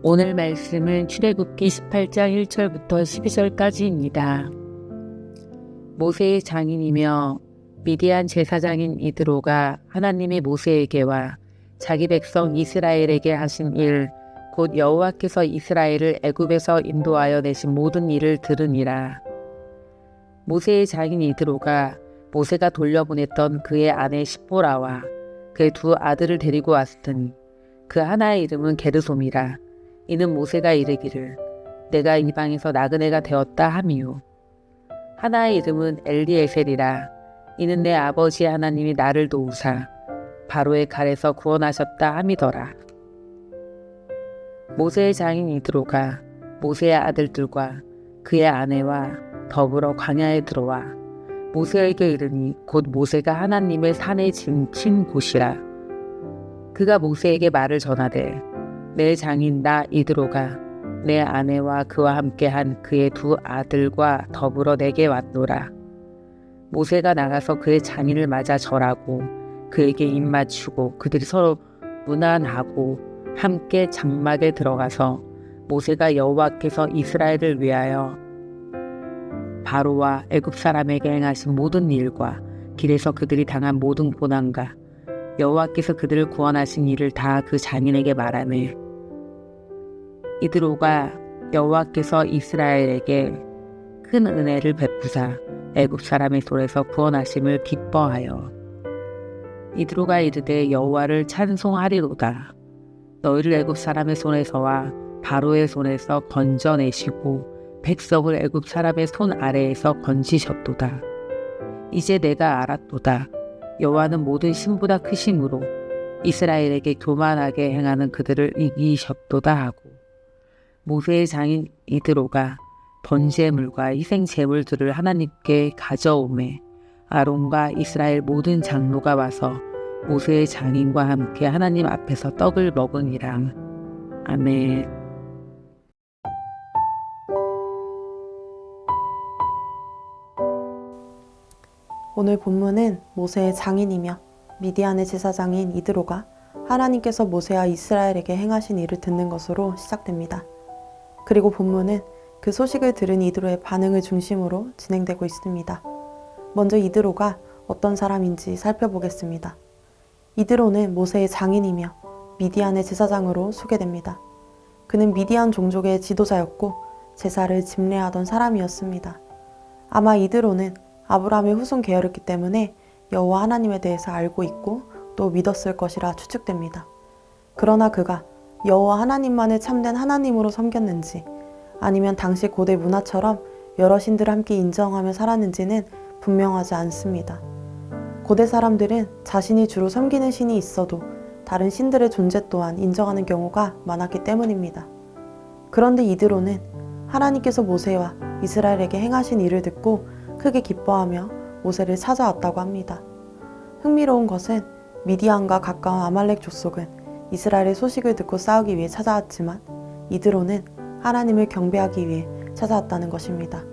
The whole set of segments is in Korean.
오늘 말씀은 출애굽기 18장 1절부터 12절까지입니다. 모세의 장인이며 미디안 제사장인 이드로가 하나님이 모세에게와 자기 백성 이스라엘에게 하신 일, 곧 여호와께서 이스라엘을 애굽에서 인도하여 내신 모든 일을 들으니라. 모세의 장인 이드로가 모세가 돌려보냈던 그의 아내 십보라와 그의 두 아들을 데리고 왔으니 그 하나의 이름은 게르솜이라. 이는 모세가 이르기를 내가 이방에서 나그네가 되었다 하미요. 하나의 이름은 엘리에셀이라. 이는 내 아버지 하나님이 나를 도우사 바로의 칼에서 구원하셨다 함이더라. 모세의 장인 이드로가 모세의 아들들과 그의 아내와 더불어 광야에 들어와 모세에게 이르니 곧 모세가 하나님의 산에 친 곳이라. 그가 모세에게 말을 전하되 내 장인 나 이드로가 내 아내와 그와 함께한 그의 두 아들과 더불어 내게 왔노라. 모세가 나가서 그의 장인을 맞아 절하고 그에게 입맞추고 그들이 서로 문안하고 함께 장막에 들어가서 모세가 여호와께서 이스라엘을 위하여 바로와 애굽 사람에게 행하신 모든 일과 길에서 그들이 당한 모든 고난과 여호와께서 그들을 구원하신 일을 다 그 장인에게 말하매 이드로가 여호와께서 이스라엘에게 큰 은혜를 베푸사 애굽 사람의 손에서 구원하심을 기뻐하여 이드로가 이르되 여호와를 찬송하리로다. 너희를 애굽 사람의 손에서와 바로의 손에서 건져내시고 백성을 애굽 사람의 손 아래에서 건지셨도다. 이제 내가 알았도다. 여호와는 모든 신보다 크심으로 이스라엘에게 교만하게 행하는 그들을 이기셨도다 하고 모세의 장인 이드로가 번제물과 희생 제물들을 하나님께 가져오매 아론과 이스라엘 모든 장로가 와서 모세의 장인과 함께 하나님 앞에서 떡을 먹으니라. 아멘. 오늘 본문은 모세의 장인이며 미디안의 제사장인 이드로가 하나님께서 모세와 이스라엘에게 행하신 일을 듣는 것으로 시작됩니다. 그리고 본문은 그 소식을 들은 이드로의 반응을 중심으로 진행되고 있습니다. 먼저 이드로가 어떤 사람인지 살펴보겠습니다. 이드로는 모세의 장인이며 미디안의 제사장으로 소개됩니다. 그는 미디안 종족의 지도자였고 제사를 집례하던 사람이었습니다. 아마 이드로는 아브라함의 후손 계열이었기 때문에 여호와 하나님에 대해서 알고 있고 또 믿었을 것이라 추측됩니다. 그러나 그가 여호와 하나님만을 참된 하나님으로 섬겼는지 아니면 당시 고대 문화처럼 여러 신들을 함께 인정하며 살았는지는 분명하지 않습니다. 고대 사람들은 자신이 주로 섬기는 신이 있어도 다른 신들의 존재 또한 인정하는 경우가 많았기 때문입니다. 그런데 이드로는 하나님께서 모세와 이스라엘에게 행하신 일을 듣고 크게 기뻐하며 모세를 찾아왔다고 합니다. 흥미로운 것은 미디안과 가까운 아말렉 족속은 이스라엘의 소식을 듣고 싸우기 위해 찾아왔지만 이드로는 하나님을 경배하기 위해 찾아왔다는 것입니다.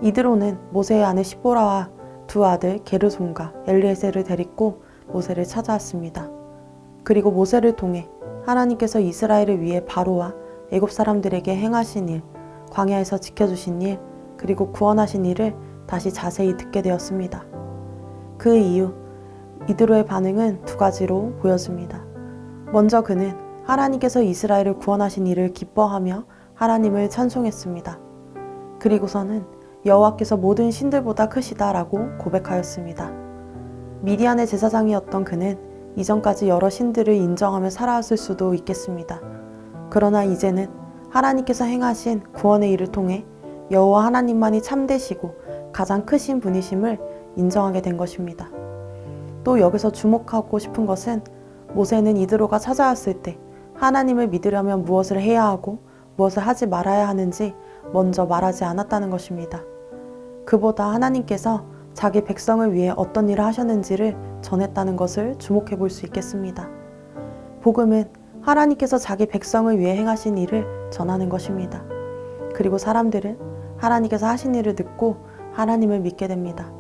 이드로는 모세의 아내 십보라와 두 아들 게르솜과 엘리에셀을 데리고 모세를 찾아왔습니다. 그리고 모세를 통해 하나님께서 이스라엘을 위해 바로와 애굽 사람들에게 행하신 일, 광야에서 지켜주신 일, 그리고 구원하신 일을 다시 자세히 듣게 되었습니다. 그 이후 이드로의 반응은 두 가지로 보여집니다. 먼저 그는 하나님께서 이스라엘을 구원하신 일을 기뻐하며 하나님을 찬송했습니다. 그리고서는 여호와께서 모든 신들보다 크시다라고 고백하였습니다. 미디안의 제사장이었던 그는 이전까지 여러 신들을 인정하며 살아왔을 수도 있겠습니다. 그러나 이제는 하나님께서 행하신 구원의 일을 통해 여호와 하나님만이 참되시고 가장 크신 분이심을 인정하게 된 것입니다. 또 여기서 주목하고 싶은 것은 모세는 이드로가 찾아왔을 때 하나님을 믿으려면 무엇을 해야 하고 무엇을 하지 말아야 하는지 먼저 말하지 않았다는 것입니다. 그보다 하나님께서 자기 백성을 위해 어떤 일을 하셨는지를 전했다는 것을 주목해 볼 수 있겠습니다. 복음은 하나님께서 자기 백성을 위해 행하신 일을 전하는 것입니다. 그리고 사람들은 하나님께서 하신 일을 듣고 하나님을 믿게 됩니다.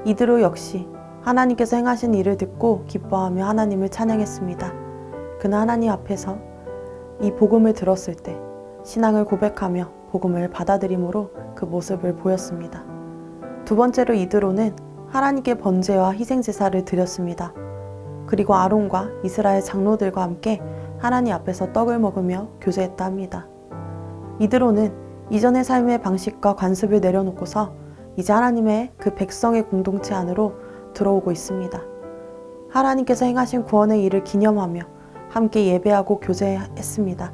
이드로 역시 하나님께서 행하신 일을 듣고 기뻐하며 하나님을 찬양했습니다. 그는 하나님 앞에서 이 복음을 들었을 때 신앙을 고백하며 복음을 받아들임으로 그 모습을 보였습니다. 두 번째로 이드로는 하나님께 번제와 희생제사를 드렸습니다. 그리고 아론과 이스라엘 장로들과 함께 하나님 앞에서 떡을 먹으며 교제했다 합니다. 이드로는 이전의 삶의 방식과 관습을 내려놓고서 이제 하나님의 그 백성의 공동체 안으로 들어오고 있습니다. 하나님께서 행하신 구원의 일을 기념하며 함께 예배하고 교제했습니다.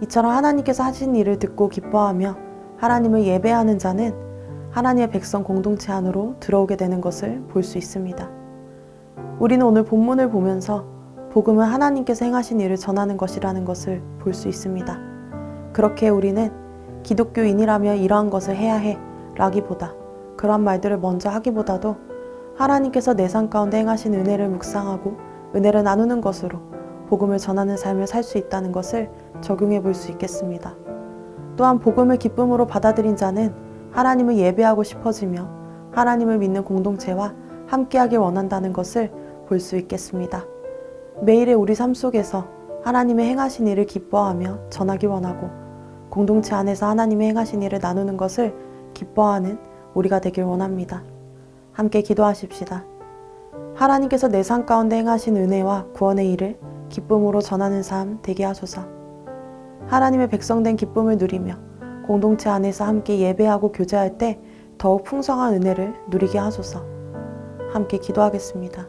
이처럼 하나님께서 하신 일을 듣고 기뻐하며 하나님을 예배하는 자는 하나님의 백성 공동체 안으로 들어오게 되는 것을 볼 수 있습니다. 우리는 오늘 본문을 보면서 복음은 하나님께서 행하신 일을 전하는 것이라는 것을 볼 수 있습니다. 그렇게 우리는 기독교인이라며 이러한 것을 해야 해 라기보다, 그러한 말들을 먼저 하기보다도 하나님께서 내 삶 가운데 행하신 은혜를 묵상하고 은혜를 나누는 것으로 복음을 전하는 삶을 살 수 있다는 것을 적용해 볼 수 있겠습니다. 또한 복음을 기쁨으로 받아들인 자는 하나님을 예배하고 싶어지며 하나님을 믿는 공동체와 함께하길 원한다는 것을 볼 수 있겠습니다. 매일의 우리 삶 속에서 하나님의 행하신 일을 기뻐하며 전하길 원하고 공동체 안에서 하나님의 행하신 일을 나누는 것을 기뻐하는 우리가 되길 원합니다. 함께 기도하십시다. 하나님께서 내 삶 가운데 행하신 은혜와 구원의 일을 기쁨으로 전하는 삶 되게 하소서. 하나님의 백성된 기쁨을 누리며 공동체 안에서 함께 예배하고 교제할 때 더욱 풍성한 은혜를 누리게 하소서. 함께 기도하겠습니다.